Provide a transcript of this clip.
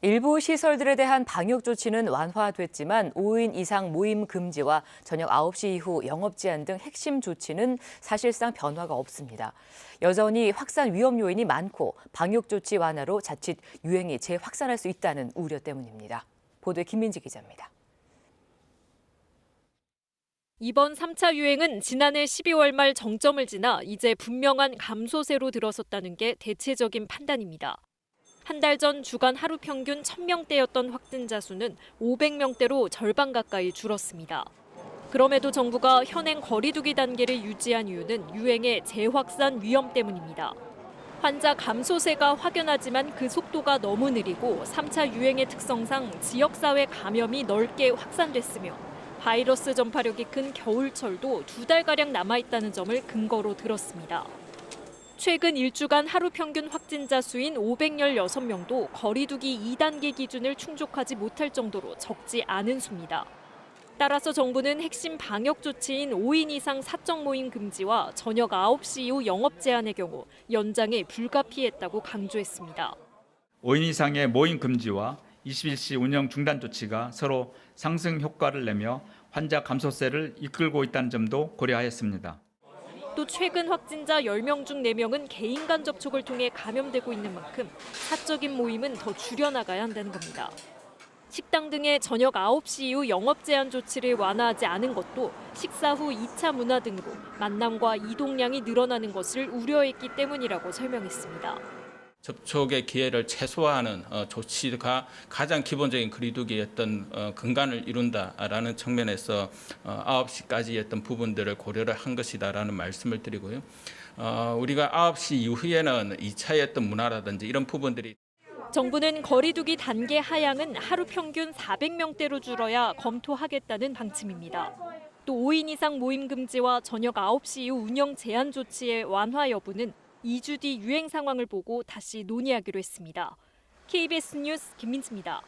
일부 시설들에 대한 방역 조치는 완화됐지만 5인 이상 모임 금지와 저녁 9시 이후 영업 제한 등 핵심 조치는 사실상 변화가 없습니다. 여전히 확산 위험 요인이 많고 방역 조치 완화로 자칫 유행이 재확산할 수 있다는 우려 때문입니다. 보도에 김민지 기자입니다. 이번 3차 유행은 지난해 12월 말 정점을 지나 이제 분명한 감소세로 들어섰다는 게 대체적인 판단입니다. 한 달 전 주간 하루 평균 1,000명대였던 확진자 수는 500명대로 절반 가까이 줄었습니다. 그럼에도 정부가 현행 거리두기 단계를 유지한 이유는 유행의 재확산 위험 때문입니다. 환자 감소세가 확연하지만 그 속도가 너무 느리고 3차 유행의 특성상 지역사회 감염이 넓게 확산됐으며 바이러스 전파력이 큰 겨울철도 2달가량 남아있다는 점을 근거로 들었습니다. 최근 1주간 하루 평균 확진자 수인 516명도 거리두기 2단계 기준을 충족하지 못할 정도로 적지 않은 수입니다. 따라서 정부는 핵심 방역 조치인 5인 이상 사적 모임 금지와 저녁 9시 이후 영업 제한의 경우 연장에 불가피했다고 강조했습니다. 5인 이상의 모임 금지와 21시 운영 중단 조치가 서로 상승 효과를 내며 환자 감소세를 이끌고 있다는 점도 고려하였습니다. 또 최근 확진자 10명 중 4명은 개인 간 접촉을 통해 감염되고 있는 만큼 사적인 모임은 더 줄여나가야 한다는 겁니다. 식당 등의 저녁 9시 이후 영업 제한 조치를 완화하지 않은 것도 식사 후 2차 문화 등으로 만남과 이동량이 늘어나는 것을 우려했기 때문이라고 설명했습니다. 접촉의 기회를 최소화하는 조치가 가장 기본적인 거리두기의 어떤 근간을 이룬다라는 측면에서 9시까지 했던 부분들을 고려를 한 것이다라는 말씀을 드리고요. 우리가 9시 이후에는 2차의 어떤 문화라든지 이런 부분들이 정부는 거리두기 단계 하향은 하루 평균 400명대로 줄어야 검토하겠다는 방침입니다. 또 5인 이상 모임 금지와 저녁 9시 이후 운영 제한 조치의 완화 여부는 2주 뒤 유행 상황을 보고 다시 논의하기로 했습니다. KBS 뉴스 김민지입니다.